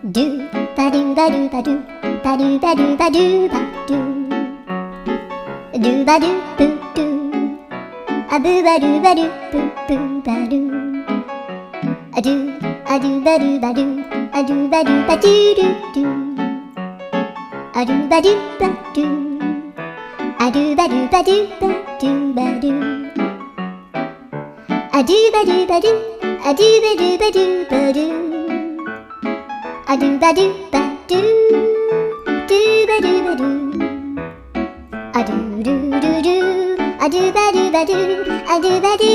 ドゥバドゥバドゥバドゥバドゥバドゥバドゥバドゥドゥバドゥブドゥアブバドゥバドゥブブバドゥアドゥアドゥバドゥバドゥアドゥバドゥバドゥドゥドゥアドゥバドゥバドゥアドゥバドゥバドゥバドゥバドゥアドゥバドゥバドゥアドゥバドゥバドゥバドゥアドゥバドゥバドゥドゥバドゥバドゥアドゥルルルアドゥバドゥバドゥアドゥバドゥ